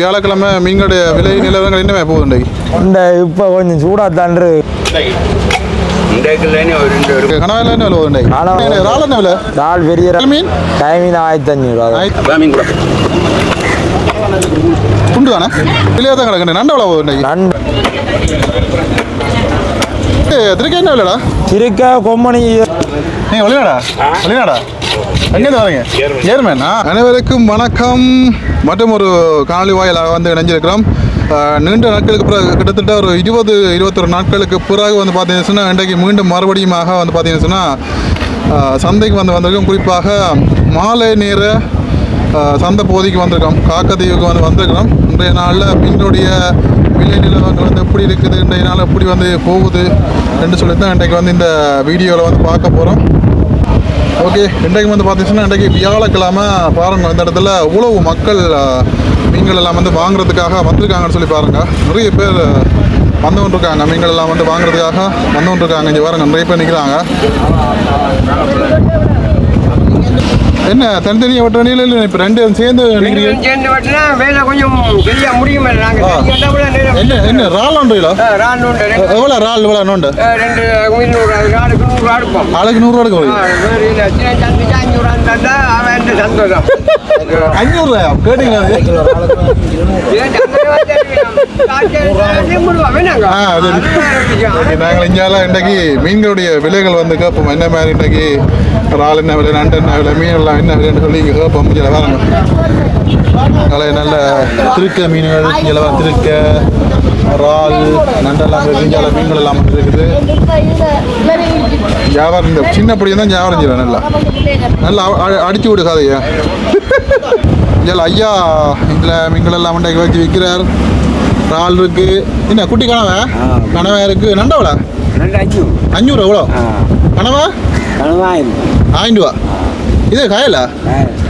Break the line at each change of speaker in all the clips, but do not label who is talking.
வியாழக்கிழமை மீன்களுடைய விலை நிலவரங்கள் என்ன போகுது?
இந்த இப்போ கொஞ்சம் சூடாக தாண்டு
கனவாயில் என்ன விலை போகுது? இறால் என்ன விலை?
இறால் பெரிய மீன் டைமின் 1500
துண்டு தானே விலையாக தான் கிடக்கு. நண்டு விலை போகுது?
நண்டு
திருக்க என்ன விலைடா?
திருக்க கொம்மணி
நீங்கள் வெளிநாடா? வெளிநாடா? எங்கேருந்து வரீங்க? ஜெர்மன். அனைவருக்கும் வணக்கம். மற்றும் ஒரு காணொலி வாயிலாக வந்து இணைஞ்சிருக்கிறோம். நீண்ட நாட்களுக்கு பிறகு கிட்டத்தட்ட ஒரு 20-21 நாட்களுக்கு பிறகு வந்து பார்த்தீங்கன்னு சொன்னால் இன்றைக்கு மீண்டும் மறுபடியுமாக வந்து பார்த்தீங்கன்னு சொன்னால் சந்தைக்கு வந்திருக்கோம். குறிப்பாக மாலை நேர சந்தை பகுதிக்கு வந்திருக்கோம். காக்கத்தீவுக்கு வந்திருக்கிறோம். இன்றைய நாளில் மீனுடைய விலை நிலவரங்கள் வந்து எப்படி இருக்குது, இன்றைய நாள் எப்படி வந்து போகுது என்று சொல்லி தான் இன்றைக்கு வந்து இந்த வீடியோவில் வந்து பார்க்க போகிறோம். ஓகே, இன்றைக்கு வந்து பார்த்தீங்கன்னா இன்றைக்கு வியாழக்கிழமை பாருங்கள், இந்த இடத்துல உழவு மக்கள் மீன்கள் எல்லாம் வந்து வாங்குறதுக்காக வந்திருக்காங்கன்னு சொல்லி பாருங்கள். நிறைய பேர் வந்து கொண்டிருக்காங்க, மீன்கள் எல்லாம் வந்து வாங்குறதுக்காக வந்து கொண்டிருக்காங்க. இங்கே பாருங்கள், நிறைய பேர் நிற்கிறாங்க. என்ன தனித்தனியாக வெட்ட வேண்டிய இல்லை, இப்போ ரெண்டு சேர்ந்து
வெட்டினா வேலை கொஞ்சம் சரியாக முடியும்.
என்ன என்ன இறால் உண்டுங்களா? எவ்வளோ இறால் இவ்வளோ நோண்டு? ஆளுக்கு 100 ரூபா எடுக்கும். 500 கேட்டீங்களா? நாங்கள் இங்கால இன்றைக்கு மீன்களுடைய விலைகள் வந்து கேட்போம். என்ன மாதிரி இன்றைக்கு இறால் என்ன விலை, நண்டு என்ன விலை, மீன் எல்லாம் என்ன விலைன்னு சொல்லி இங்கே கேட்போம். இங்கே வாங்க, நல்ல திருக்க மீன்கள் இங்கே திருக்க இறால் நண்டெல்லாம் இஞ்சால மீன்கள் எல்லாம் இருக்குது. வியாபாரம் இந்த சின்ன படியும் தான் வியாபாரம் செய்வேன். நல்லா அடிச்சு விடுக்காதையா. இதில் ஐயா இதில் மீன்கள் எல்லாம் மண்டைக்கு வச்சு விற்கிறார். இறால் இருக்கு. என்ன குட்டி கனவா இருக்கு. நண்டவளா 500 எவ்வளோ? கனவா 1000 ரூபா. இது காயலா?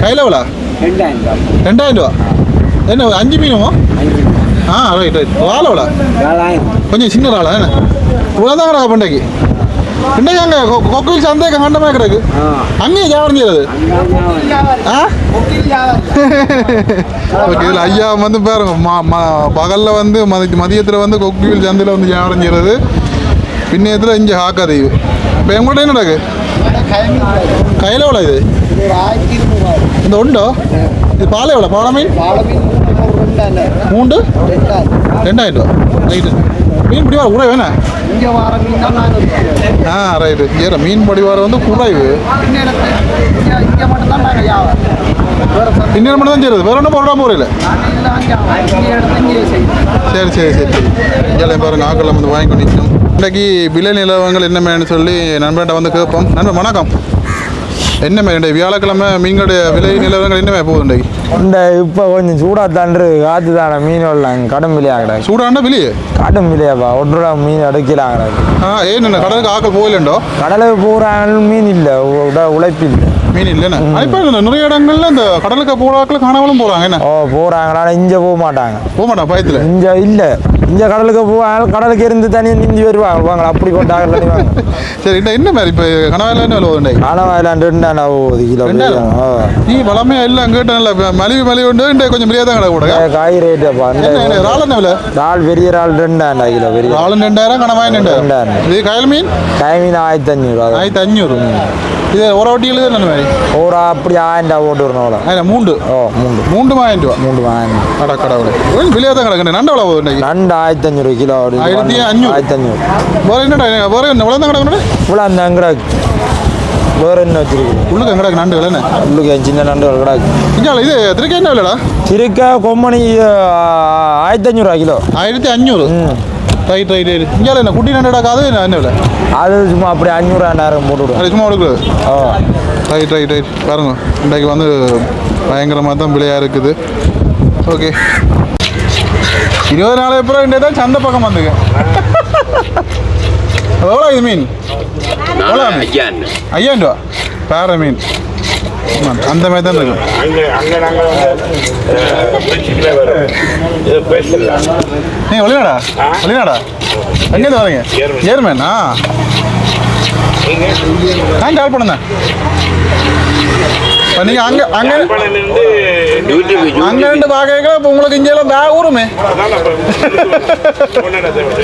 கையில் எவ்வளோ? 2000 ரூபா. என்ன 5 மீனுமோ? Right right. இறால் எவ்வளோ? கொஞ்சம் சின்ன இறாலா? என்ன இவ்வளோ தான் கிடக்கு பண்டைக்கு. இன்றைக்கு அங்கே கொக்கையில் சந்தைக்கு கண்டமாக கிடக்கு. அங்கேயும் வியாபாரம் செய்யறது. ஓகே, இதில் ஐயா வந்து பாருங்க, பகலில் வந்து மதியத்தில் வந்து கொக்கையில் சந்தையில் வந்து வியாபாரம் செய்யறது. பின்னத்தில் இங்கே காக்கத்தீவு. இப்போ எங்கள்கிட்ட என்ன நடக்கு? கையில் எவ்வளோ இது? இந்த உண்டோ? இது பால் எவ்வளோ? பால மீன் 2000 ரூபா. ரைட்டு. மீன் பிடி வாரம் குறைவு என்ன? ரைட்டு. ஏற மீன் படி வாரம் வந்து குறைவு. இன்னும் மட்டும் தான் செய்யறது, வேற ஒன்றும் போடாம போகல. சரி சரி சரி சரி. இங்கே பாருங்க, ஆக்கெல்லாம் வந்து வாங்கி கொண்டிருக்கணும். இன்றைக்கு விலை நிலவரங்கள் என்னமேனு சொல்லி நண்பர்கிட்ட வந்து கேட்போம். நண்பர் வணக்கம். என்ன மாதிரி வியாழக்கிழமை மீன்களுடைய விலை நிலவரங்கள் என்ன போகுது இன்றைக்கு?
இந்த இப்போ கொஞ்சம் சூடாக தாண்டு காற்று தானே மீன் வரலாம். கடும் விலையாகிறாங்க.
சூடாண்டா விலையே
கடும் விலையாப்பா. 1 ரூபா மீன் எடுக்கலாங்கிறாங்க.
ஏன் கடலுக்கு ஆக்கள் போகலண்டோ?
கடலுக்கு போகிறாங்க மீன் இல்லை, உழைப்பு இல்லை, மீன்
இல்லைண்ணா. இப்போ நிறைய இடங்கள்ல இந்த கடலுக்கு போகிறாக்கள் காணாமலும் போகிறாங்க. என்ன
போகிறாங்களா? இங்கே போக மாட்டாங்க
பயத்தில்.
இங்கே இல்லை, இங்கே கடலுக்கு போவாங்க. கடலுக்கு இருந்து தனியாக நீந்தி வருவாங்க. அப்படி கொண்டாங்க.
சரி, என்ன மாதிரி இப்போ கனவாயில் என்ன விலை?
கனவாயில் 2 கிலோ.
நீ பழமே எல்லாம் கேட்ட நல்ல மலிவு உண்டு. கொஞ்சம் பெரிய தான் கிடக்க கூட
காய் ரேட்டுப்பா.
இறால் என்ன விலை?
இறால் பெரிய இறால் 2000 கிலோ. பெரிய
இறால் 2000, கனவாய் 2000. இது கயல் மீன்?
1500.
1500. இது ஒரு வட்டியில் என்ன மாதிரி?
ஒரு அப்படி 1000 ரூபா போட்டு வரணும்.
3 1000 ரூபா.
1000
கடை கடவுளை வெளியே தான் கிடக்கு. நண்டு எவ்வளோ போகுது?
நண்டு 1500 கிலோ.
1500. வேறு என்னடா வேறு என்ன இவ்வளோ தான் கிடக்கு?
இவ்வளோ அந்த அங்கடாக்கு வேறு என்ன வச்சிருக்கு?
உள்ளுக்கு எங்கடாக்கு நண்டுகள் என்ன?
உள்ளுக்கு சின்ன நண்டுகள் கிடாக்கு.
இங்கே இது திருக்க என்ன விலைடா?
திருக்க கொம்மணி 1500 கிலோ.
1500. Right right right. இங்கே என்ன குட்டி நண்டுடாக்காது என்ன விலை?
அது சும்மா அப்படி 500-1000 போட்டு விடுவோம்.
சும்மா கொடுக்குறது. Right right right. பாருங்க, இன்றைக்கு வந்து பயங்கரமாக தான் விலையாக இருக்குது. ஓகே, 20 நாள் அப்புறம் இன்றைய தான் சந்தை பக்கம் வந்துங்க. எவ்வளோ இது மீன்? எவ்வளோ? 5000 ரூபா. பேர மீன் அந்த மாதிரி தான் இருக்கும். நீங்கள் வெளிநாடா? எங்கேருந்து வரீங்க? ஜெர்மனா? நான் கால் பண்ணேன். இப்போ நீங்கள் அங்கே
யாழ்ப்பாணத்திலிருந்து
அங்கே பார்க்க இப்போ உங்களுக்கு இங்கெல்லாம் வே ஊருமே
அதான் அப்ப கொண்டாடத்தை விட்டு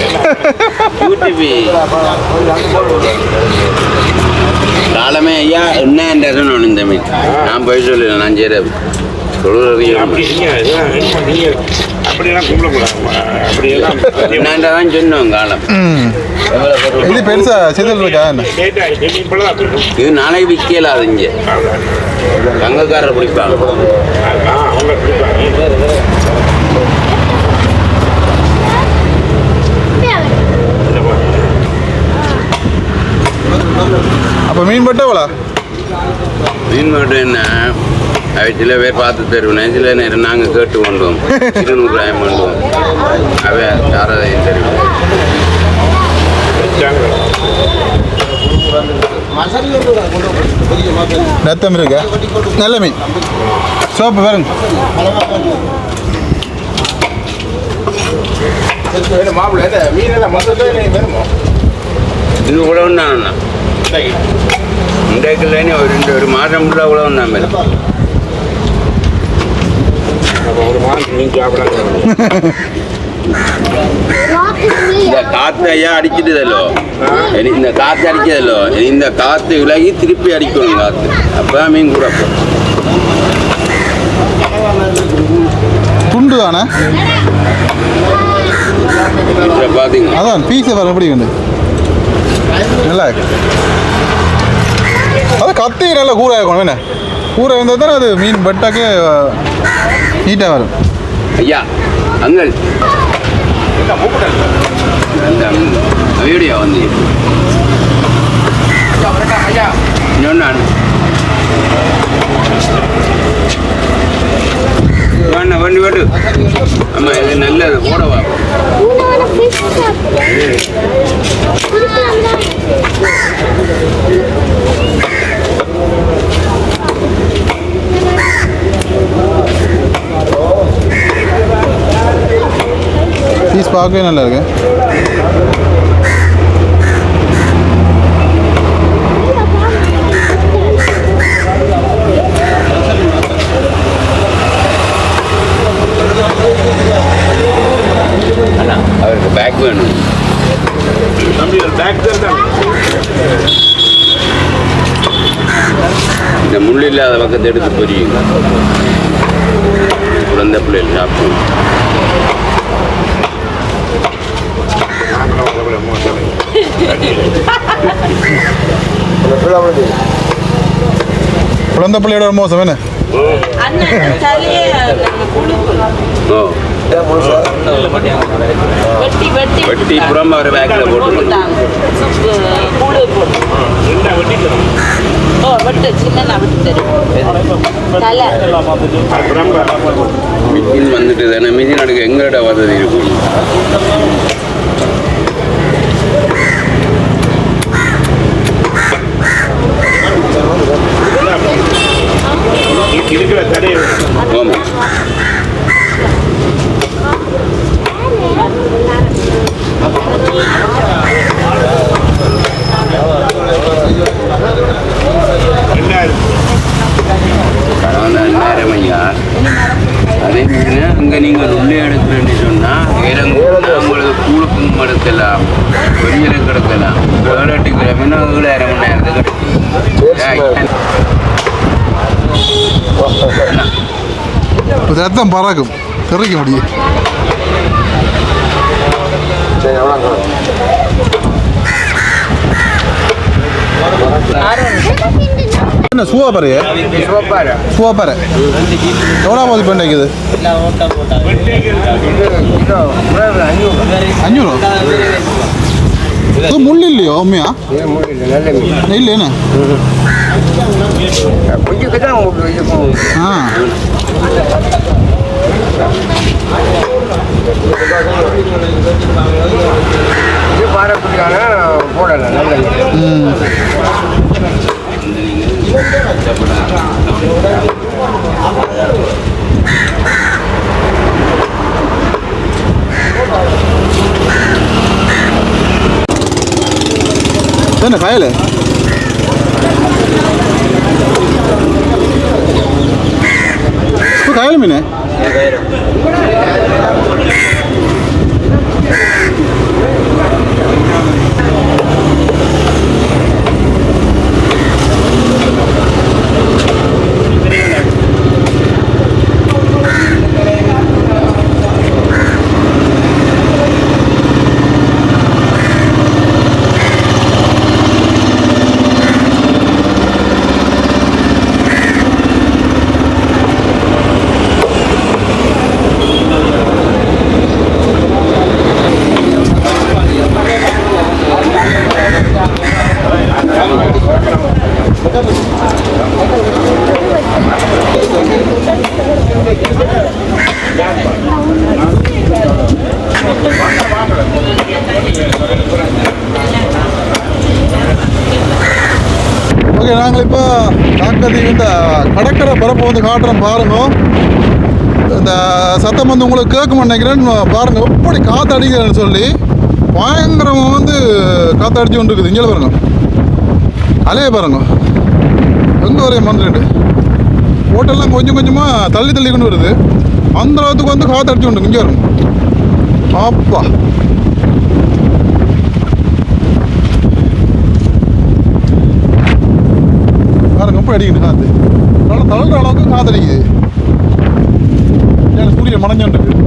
யூடிபி காலமே ஐயா என்ன சொன்னோம் இந்த மீன் நான் போய் சொல்லல நான் சரி சொல்றது
அப்படி நீங்க அப்படியெல்லாம் கும்பிடக்கூடாது அப்படியெல்லாம்
என்னதான் சொன்னோம் காலம்
இது பெருசா சிதல் இருக்கா என்ன
லேட் ஆகிட்டு இப்பெல்லாம்
இது நாளைக்கு விற்கல அது இங்கே தங்கக்காரர் பிடிப்பாங்க
அவங்க பிடிப்பாங்க
அப்போ மீன் பட்டவளா
மீன் மட்டும் என்ன அவை சில பேர் பார்த்து தருவேன் சில நேரம் நாங்கள் கேட்டு கொண்டோம் 200 கொண்டுவோம் அவை யாராவது தெரியும்
நத்தம் இருக்கா நல்ல மீன் சோப்பு பாருங்க
இது கூட ஒன்றாண்ணா இன்றைக்குள்ளே ஒரு மாதம் ஃபுல்லாக கூட ஒன்றா மேலே
ஒரு மாதம் மீன் சாப்பிடாங்க
இந்த காற்று ஐயா அடிக்குதுதல்லோ இந்த காற்று அடிக்குதல்லோ இந்த காற்று விலகி திருப்பி அடிக்கணும் காற்று அப்போ மீன் கூட
துண்டு தானே
பார்த்தீங்க
அதான் பீஸை வர எப்படி உண்டு நல்லா இருக்கு அதான் கத்தி நல்லா கூறாக இருக்கணும் என்ன கூரை இருந்தால் தானே அது மீன் பட்டாக்கே நீட்டாக வரும்
ஐயா அங்கள் அந்த வீடியோ வந்து சொன்னான் வண்டி வட்டு ஆமா இது நல்லது போடவா
பீஸ் பார்க்கவே நல்லா இருக்கு
அவருக்கு பேக் வேணும்
தம்பி பேக் தான்
இந்த முள் இல்லாத பக்கத்தை எடுத்து பொரியுங்க குழந்தை பிள்ளைகள் சாப்பிடும்
குழந்தை பிள்ளையோட மோசம் என்ன
ஓ வெட்டி புறம்பா ஒரு பேக்கில் போட்டு
என்ன வெட்டி தரும்
மிஷின் வந்துட்டு தானே மிஷின் அடுக்க எங்களோட வசதி இருக்கும்
இருக்கிற தடையை
ஆமாம் நேரம் ஐயா அதே மாதிரி அங்கே நீங்கள் உள்ளே எடுக்கிறேன்னு சொன்னால் உங்களுக்கு கூழுக்கும் எடுக்கலாம் கொஞ்சம் கிடக்கலாம் 7-8 கிலோமீட்டர் 7,000 மணி நேரத்துக்கு கிடைக்கும்
ரத்தம் பறக்கும் தெறிக்க முடியும் என்ன சுவாப்பாரு சுவாப்பாரு எவ்வளோ போது இப்போ இருக்குது 500 இது முள் இல்லையோ உண்மையா இல்லைண்ணே ஆ
இது பாரக்குடியான போடலை நல்லது
என்ன காயல கயிறு மீன் ஓகே நாங்கள் இப்போ காக்கதீவு இந்த கடற்கரை பரப்பை வந்து காட்டுறோம் பாருங்க இந்த சத்தம் வந்து உங்களுக்கு கேட்க நினைக்கிறேன் பாருங்க எப்படி காற்று அடிக்கிறேன்னு சொல்லி பயங்கரமாக வந்து காற்று அடிச்சு கொண்டு இருக்குது இங்கே பாருங்க அலையே பாருங்க எங்கே வரையும் மறந்துட்டு ஹோட்டல்லாம் கொஞ்சம் கொஞ்சமாக தள்ளி தள்ளி கொண்டு வருது அந்த அளவுக்கு வந்து காற்று அடிச்சு கொண்டு இங்கே வரும் அப்பா பாருங்க எப்படி அடிக்குது காற்று நல்லா தள்ளுற அளவுக்கு காற்று அடிக்குது சூரியன் மறைஞ்சோண்டு இருக்கு